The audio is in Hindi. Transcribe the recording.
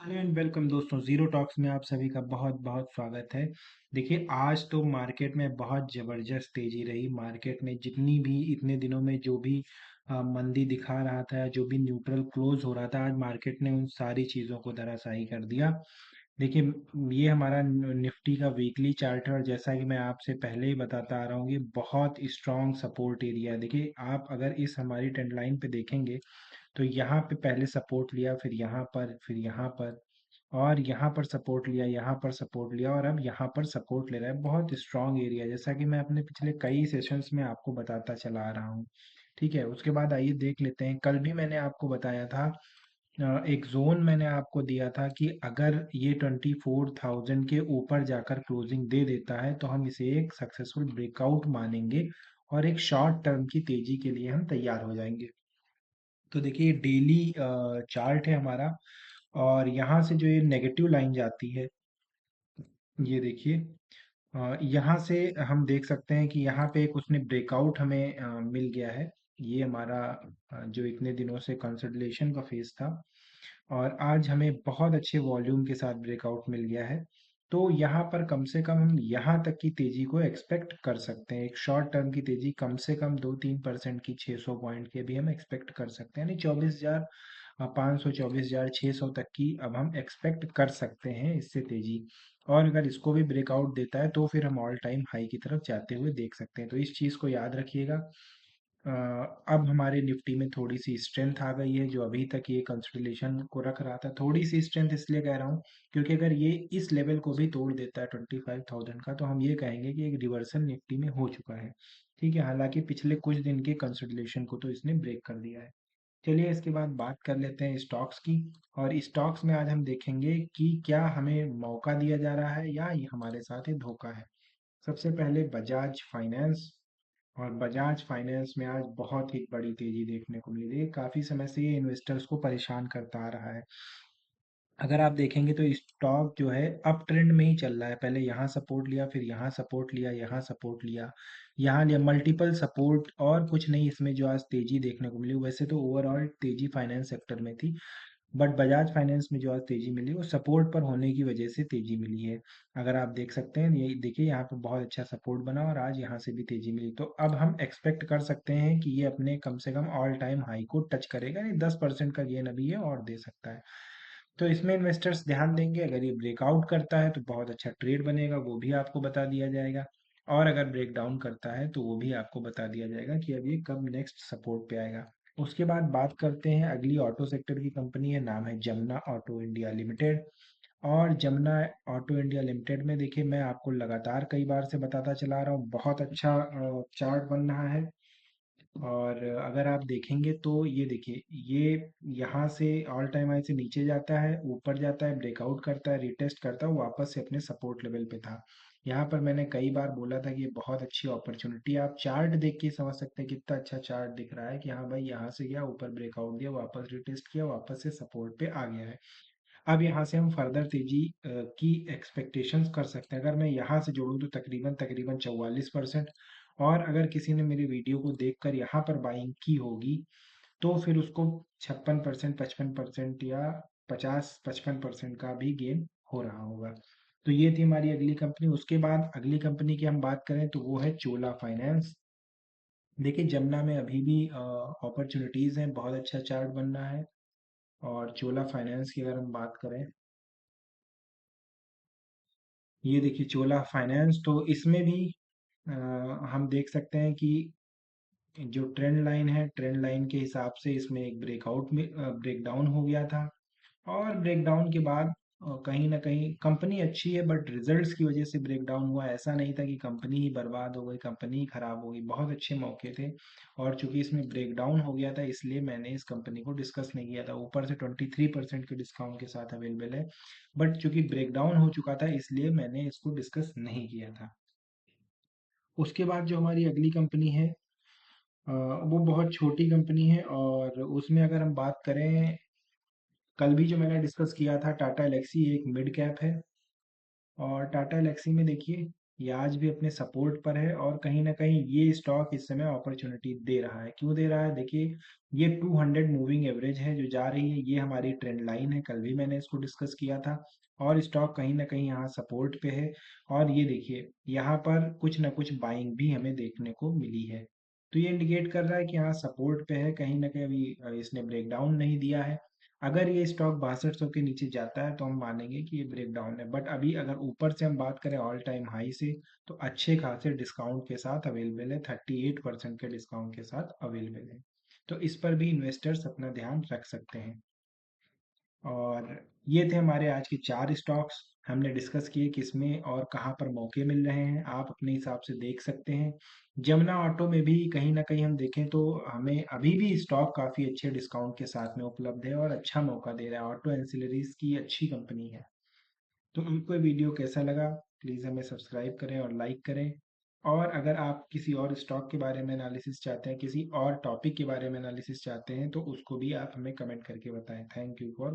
हेलो एंड वेलकम दोस्तों, जीरो टॉक्स में आप सभी का बहुत बहुत स्वागत है। देखिए, आज तो मार्केट में बहुत ज़बरदस्त तेज़ी रही। मार्केट में जितनी भी इतने दिनों में जो भी मंदी दिखा रहा था, जो भी न्यूट्रल क्लोज हो रहा था, आज मार्केट ने उन सारी चीज़ों को धराशायी कर दिया। देखिए, ये हमारा निफ्टी का वीकली चार्ट है और जैसा कि मैं आपसे पहले ही बताता आ रहा हूँ, ये बहुत स्ट्रॉन्ग सपोर्ट एरिया है। देखिए, आप अगर इस हमारी ट्रेंड लाइन पे देखेंगे तो यहाँ पे पहले सपोर्ट लिया, फिर यहाँ पर, फिर यहाँ पर, और यहाँ पर सपोर्ट लिया, यहाँ पर सपोर्ट लिया, और अब यहाँ पर सपोर्ट ले रहा है। बहुत स्ट्रॉन्ग एरिया, जैसा कि मैं अपने पिछले कई सेशंस में आपको बताता चला आ रहा हूँ। ठीक है, उसके बाद आइए देख लेते हैं। कल भी मैंने आपको बताया था, एक जोन मैंने आपको दिया था कि अगर ये 24,000 के ऊपर जाकर क्लोजिंग दे देता है तो हम इसे एक सक्सेसफुल ब्रेकआउट मानेंगे और एक शॉर्ट टर्म की तेजी के लिए हम तैयार हो जाएंगे। तो देखिए, डेली चार्ट है हमारा, और यहाँ से जो ये नेगेटिव लाइन जाती है, ये देखिए, यहाँ से हम देख सकते हैं कि यहाँ पे एक उसने ब्रेकआउट हमें मिल गया है। ये हमारा जो इतने दिनों से कंसोलिडेशन का फेज था, और आज हमें बहुत अच्छे वॉल्यूम के साथ ब्रेकआउट मिल गया है। तो यहाँ पर कम से कम हम यहाँ तक की तेजी को एक्सपेक्ट कर सकते हैं। एक शॉर्ट टर्म की तेजी कम से कम 2-3% की, 600 पॉइंट के भी हम एक्सपेक्ट कर सकते हैं, यानी 24,500, 24,600 तक की अब हम एक्सपेक्ट कर सकते हैं इससे तेजी। और अगर इसको भी ब्रेकआउट देता है तो फिर हम ऑल टाइम हाई की तरफ जाते हुए देख सकते हैं। तो इस चीज़ को याद रखिएगा। अ, अब हमारे निफ्टी में थोड़ी सी स्ट्रेंथ आ गई है, जो अभी तक ये कंसोलिडेशन को रख रहा था। थोड़ी सी स्ट्रेंथ इसलिए कह रहा हूँ क्योंकि अगर ये इस लेवल को भी तोड़ देता है 25,000 का, तो हम ये कहेंगे कि एक रिवर्सल निफ्टी में हो चुका है। ठीक है, हालांकि पिछले कुछ दिन के कंसोलिडेशन को तो इसने ब्रेक कर दिया है। चलिए, इसके बाद बात कर लेते हैं स्टॉक्स की। और स्टॉक्स में आज हम देखेंगे कि क्या हमें मौका दिया जा रहा है या ये हमारे साथ ही धोखा है। सबसे पहले बजाज फाइनेंस। और बजाज फाइनेंस में आज बहुत ही बड़ी तेजी देखने को मिली है। काफी समय से ये इन्वेस्टर्स को परेशान करता आ रहा है। अगर आप देखेंगे तो स्टॉक जो है अप ट्रेंड में ही चल रहा है। पहले यहाँ सपोर्ट लिया, फिर यहाँ सपोर्ट लिया, यहाँ सपोर्ट लिया, यहाँ लिया, मल्टीपल सपोर्ट, और कुछ नहीं इसमें जो आज तेजी देखने को मिली। वैसे तो ओवरऑल तेजी फाइनेंस सेक्टर में थी, बट बजाज फाइनेंस में जो आज तेजी मिली वो सपोर्ट पर होने की वजह से तेजी मिली है। अगर आप देख सकते हैं, ये देखिए, यहाँ पे बहुत अच्छा सपोर्ट बना और आज यहाँ से भी तेजी मिली। तो अब हम एक्सपेक्ट कर सकते हैं कि ये अपने कम से कम ऑल टाइम हाई को टच करेगा, नहीं 10% का गेन अभी ये और दे सकता है। तो इसमें इन्वेस्टर्स ध्यान देंगे। अगर ये ब्रेकआउट करता है तो बहुत अच्छा ट्रेड बनेगा, वो भी आपको बता दिया जाएगा। और अगर ब्रेक डाउन करता है तो वो भी आपको बता दिया जाएगा कि अब ये कब नेक्स्ट सपोर्ट पे आएगा। उसके बाद बात करते हैं अगली ऑटो सेक्टर की कंपनी है, नाम है जमुना ऑटो इंडिया लिमिटेड। और जमुना ऑटो इंडिया लिमिटेड में देखिए, मैं आपको लगातार कई बार से बताता चला रहा हूँ, बहुत अच्छा चार्ट बन रहा है। और अगर आप देखेंगे तो ये देखिए, ये यहाँ से ऑल टाइम हाई से नीचे जाता है, ऊपर जाता है, ब्रेकआउट करता है, रिटेस्ट करता है, वापस से अपने सपोर्ट लेवल पे था। यहाँ पर मैंने कई बार बोला था कि ये बहुत अच्छी अपॉर्चुनिटी है। आप चार्ट देख के समझ सकते हैं कितना अच्छा चार्ट दिख रहा है कि हाँ भाई, यहाँ से गया, ऊपर ब्रेकआउट दिया, वापस रिटेस्ट किया, वापस से सपोर्ट पे आ गया है। अब यहाँ से हम फर्दर तेजी की एक्सपेक्टेशंस कर सकते हैं। अगर मैं यहाँ से जोड़ूँ तो तकरीबन तकरीबन 44%। और अगर किसी ने मेरी वीडियो को देखकर यहाँ पर बाइंग की होगी तो फिर उसको 56%, 55% या 50-55% का भी गेन हो रहा होगा। तो ये थी हमारी अगली कंपनी। उसके बाद अगली कंपनी की हम बात करें तो वो है चोला फाइनेंस। देखिए, जमुना में अभी भी अपॉर्चुनिटीज़ हैं, बहुत अच्छा चार्ट बन रहा है। और चोला फाइनेंस की अगर हम बात करें, ये देखिए चोला फाइनेंस, तो इसमें भी अ, हम देख सकते हैं कि जो ट्रेंड लाइन है, ट्रेंड लाइन के हिसाब से इसमें एक ब्रेकआउट में ब्रेकडाउन हो गया था। और ब्रेकडाउन के बाद कहीं ना कहीं कंपनी अच्छी है, बट रिजल्ट्स की वजह से ब्रेकडाउन हुआ। ऐसा नहीं था कि कंपनी ही बर्बाद हो गई, कंपनी ही खराब हो गई, बहुत अच्छे मौके थे। और चूंकि इसमें ब्रेकडाउन हो गया था, इसलिए मैंने इस कंपनी को डिस्कस नहीं किया था। ऊपर से 23% के डिस्काउंट के साथ अवेलेबल है, बट चूंकि ब्रेकडाउन हो चुका था इसलिए मैंने इसको डिस्कस नहीं किया था। उसके बाद जो हमारी अगली कंपनी है, वो बहुत छोटी कंपनी है, और उसमें अगर हम बात करें, कल भी जो मैंने डिस्कस किया था, टाटा एलेक्सी एक मिड कैप है। और टाटा एलेक्सी में देखिए, ये आज भी अपने सपोर्ट पर है और कहीं न कहीं ये स्टॉक इस समय अपॉर्च्युनिटी दे रहा है। क्यों दे रहा है? देखिए, ये 200 मूविंग एवरेज है जो जा रही है, ये हमारी ट्रेंड लाइन है, कल भी मैंने इसको डिस्कस किया था और स्टॉक कहीं न कहीं यहाँ सपोर्ट पे है और ये देखिए, यहाँ पर कुछ न कुछ बाइंग भी हमें देखने को मिली है। तो ये इंडिकेट कर रहा है कि हाँ, सपोर्ट पे है, कहीं न कहीं अभी इसने ब्रेकडाउन नहीं दिया है। अगर ये स्टॉक 6200 के नीचे जाता है तो हम मानेंगे कि ये ब्रेकडाउन है, बट अभी अगर ऊपर से हम बात करें ऑल टाइम हाई से, तो अच्छे खासे डिस्काउंट के साथ अवेलेबल है, 38% के डिस्काउंट के साथ अवेलेबल है। तो इस पर भी इन्वेस्टर्स अपना ध्यान रख सकते हैं। और ये थे हमारे आज के 4 स्टॉक्स। हमने डिस्कस किए किसमें और कहाँ पर मौके मिल रहे हैं, आप अपने हिसाब से देख सकते हैं। जमुना ऑटो में भी कहीं न कहीं हम देखें तो हमें अभी भी स्टॉक काफ़ी अच्छे डिस्काउंट के साथ में उपलब्ध है और अच्छा मौका दे रहा है। ऑटो एंसिलरीज़ की अच्छी कंपनी है। तो आपको ये वीडियो कैसा लगा? प्लीज़ हमें सब्सक्राइब करें और लाइक करें। और अगर आप किसी और स्टॉक के बारे में एनालिसिस चाहते हैं, किसी और टॉपिक के बारे में एनालिसिस चाहते हैं, तो उसको भी आप हमें कमेंट करके बताएँ। Thank you for